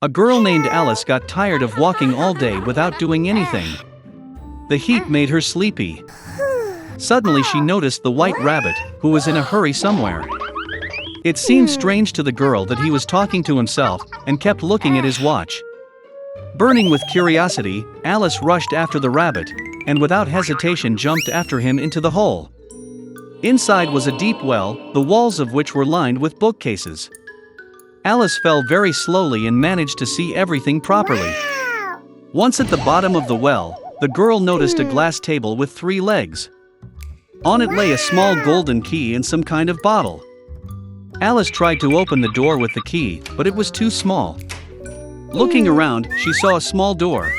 A girl named Alice got tired of walking all day without doing anything. The heat made her sleepy. Suddenly she noticed the white rabbit, who was in a hurry somewhere. It seemed strange to the girl that he was talking to himself and kept looking at his watch. Burning with curiosity, Alice rushed after the rabbit, and without hesitation jumped after him into the hole. Inside was a deep well, the walls of which were lined with bookcases. Alice fell very slowly and managed to see everything properly. Once at the bottom of the well, the girl noticed a glass table with 3 legs. On it lay a small golden key and some kind of bottle. Alice tried to open the door with the key, but it was too small. Looking around, she saw a small door.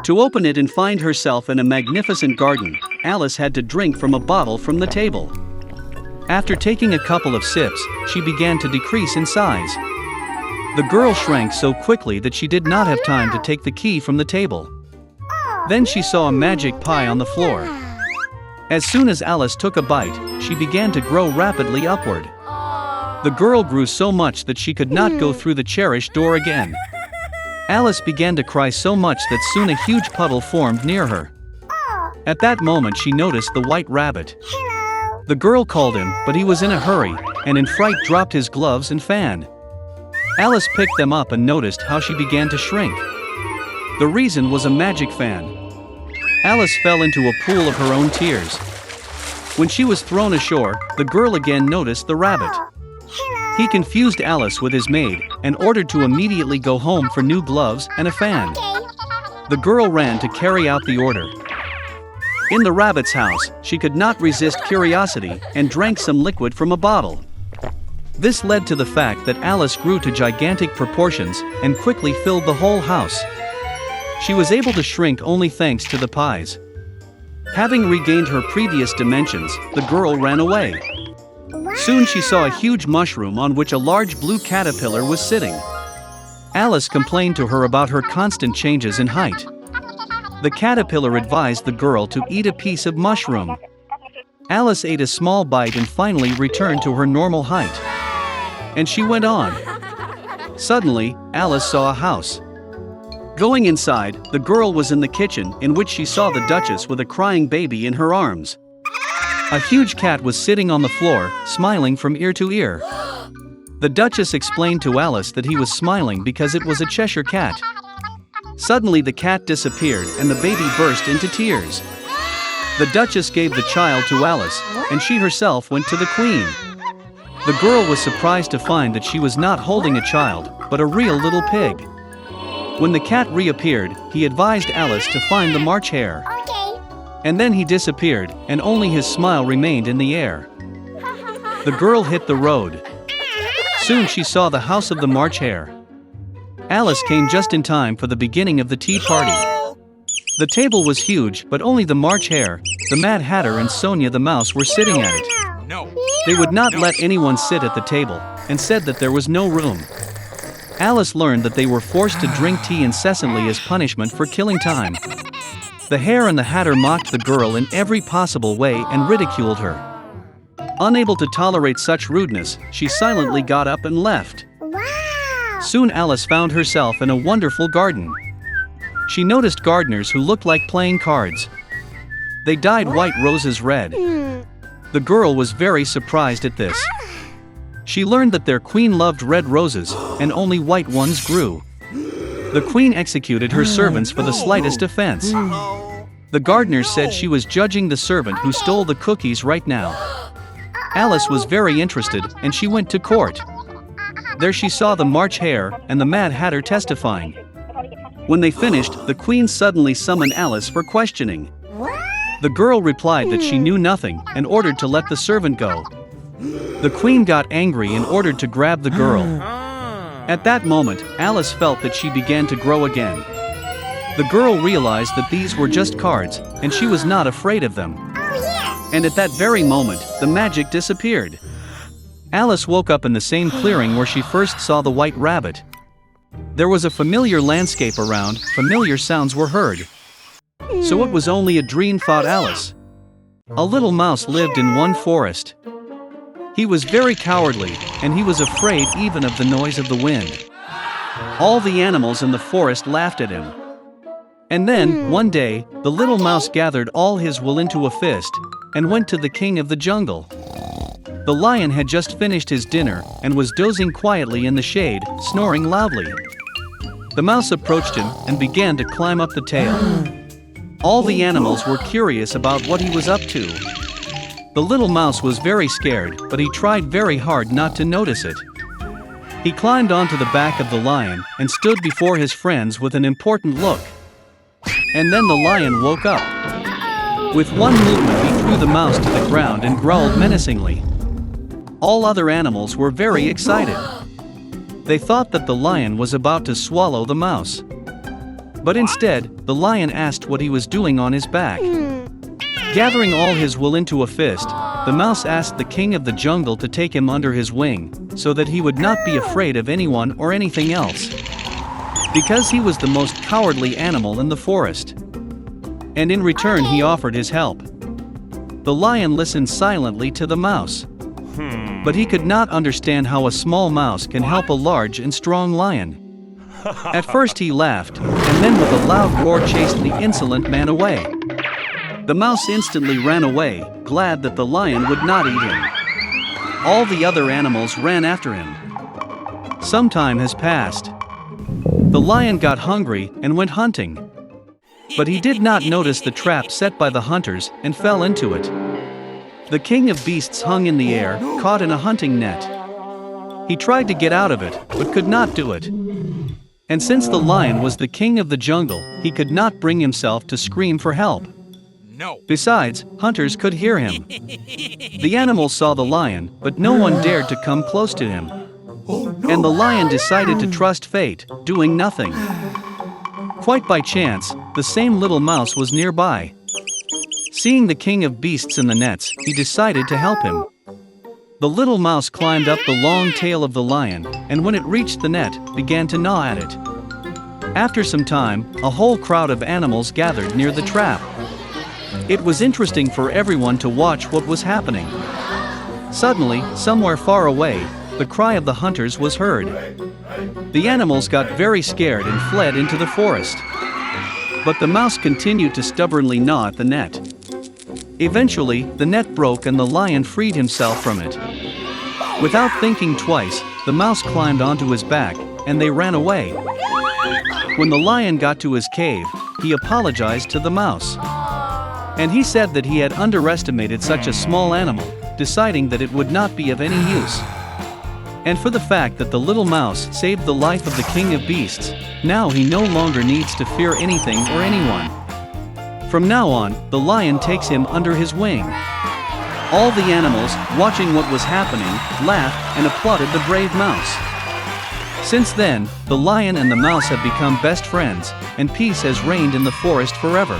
To open it and find herself in a magnificent garden, Alice had to drink from a bottle from the table. After taking a couple of sips, she began to decrease in size. The girl shrank so quickly that she did not have time to take the key from the table. Then she saw a magic pie on the floor. As soon as Alice took a bite, she began to grow rapidly upward. The girl grew so much that she could not go through the cherished door again. Alice began to cry so much that soon a huge puddle formed near her. At that moment she noticed the white rabbit. The girl called him, but he was in a hurry, and in fright dropped his gloves and fan. Alice picked them up and noticed how she began to shrink. The reason was a magic fan. Alice fell into a pool of her own tears. When she was thrown ashore, the girl again noticed the rabbit. He confused Alice with his maid, and ordered to immediately go home for new gloves and a fan. The girl ran to carry out the order. In the rabbit's house, she could not resist curiosity, and drank some liquid from a bottle. This led to the fact that Alice grew to gigantic proportions, and quickly filled the whole house. She was able to shrink only thanks to the pies. Having regained her previous dimensions, the girl ran away. Soon she saw a huge mushroom on which a large blue caterpillar was sitting. Alice complained to her about her constant changes in height. The caterpillar advised the girl to eat a piece of mushroom. Alice ate a small bite and finally returned to her normal height. And she went on. Suddenly, Alice saw a house. Going inside, the girl was in the kitchen, in which she saw the Duchess with a crying baby in her arms. A huge cat was sitting on the floor, smiling from ear to ear. The Duchess explained to Alice that he was smiling because it was a Cheshire cat. Suddenly the cat disappeared and the baby burst into tears. The Duchess gave the child to Alice, and she herself went to the Queen. The girl was surprised to find that she was not holding a child, but a real little pig. When the cat reappeared, he advised Alice to find the March hare. And then he disappeared, and only his smile remained in the air. The girl hit the road. Soon she saw the house of the March hare. Alice came just in time for the beginning of the tea party. The table was huge, but only the March hare, the Mad Hatter and Sonia the mouse were sitting at it. They would not let anyone sit at the table, and said that there was no room. Alice learned that they were forced to drink tea incessantly as punishment for killing time. The hare and the hatter mocked the girl in every possible way and ridiculed her. Unable to tolerate such rudeness, she silently got up and left. Soon Alice found herself in a wonderful garden. She noticed gardeners who looked like playing cards. They dyed white roses red. The girl was very surprised at this. She learned that their queen loved red roses, and only white ones grew. The queen executed her servants for the slightest offense. The gardeners said she was judging the servant who stole the cookies right now. Alice was very interested, and she went to court. There she saw the March hare and the Mad Hatter testifying. When they finished, the queen suddenly summoned Alice for questioning. The girl replied that she knew nothing and ordered to let the servant go. The queen got angry and ordered to grab the girl. At that moment, Alice felt that she began to grow again. The girl realized that these were just cards, and she was not afraid of them. And at that very moment, the magic disappeared. Alice woke up in the same clearing where she first saw the white rabbit. There was a familiar landscape around, familiar sounds were heard. So it was only a dream, thought Alice. A little mouse lived in one forest. He was very cowardly, and he was afraid even of the noise of the wind. All the animals in the forest laughed at him. And then, one day, the little mouse gathered all his wool into a fist and went to the king of the jungle. The lion had just finished his dinner and was dozing quietly in the shade, snoring loudly. The mouse approached him and began to climb up the tail. All the animals were curious about what he was up to. The little mouse was very scared, but he tried very hard not to notice it. He climbed onto the back of the lion and stood before his friends with an important look. And then the lion woke up. With one movement, he threw the mouse to the ground and growled menacingly. All other animals were very excited. They thought that the lion was about to swallow the mouse. But instead, the lion asked what he was doing on his back. Gathering all his wool into a fist, the mouse asked the king of the jungle to take him under his wing, so that he would not be afraid of anyone or anything else. Because he was the most cowardly animal in the forest. And in return he offered his help. The lion listened silently to the mouse. But he could not understand how a small mouse can help a large and strong lion. At first he laughed, and then with a loud roar chased the insolent man away. The mouse instantly ran away, glad that the lion would not eat him. All the other animals ran after him. Some time has passed. The lion got hungry and went hunting. But he did not notice the trap set by the hunters and fell into it. The king of beasts hung in the air, caught in a hunting net. He tried to get out of it, but could not do it. And since the lion was the king of the jungle, he could not bring himself to scream for help. No. Besides, hunters could hear him. The animals saw the lion, but no one dared to come close to him. And the lion decided to trust fate, doing nothing. Quite by chance, the same little mouse was nearby. Seeing the king of beasts in the nets, he decided to help him. The little mouse climbed up the long tail of the lion, and when it reached the net, began to gnaw at it. After some time, a whole crowd of animals gathered near the trap. It was interesting for everyone to watch what was happening. Suddenly, somewhere far away, the cry of the hunters was heard. The animals got very scared and fled into the forest. But the mouse continued to stubbornly gnaw at the net. Eventually, the net broke and the lion freed himself from it. Without thinking twice, the mouse climbed onto his back, and they ran away. When the lion got to his cave, he apologized to the mouse. And he said that he had underestimated such a small animal, deciding that it would not be of any use. And for the fact that the little mouse saved the life of the king of beasts, now he no longer needs to fear anything or anyone. From now on, the lion takes him under his wing. All the animals, watching what was happening, laughed and applauded the brave mouse. Since then, the lion and the mouse have become best friends, and peace has reigned in the forest forever.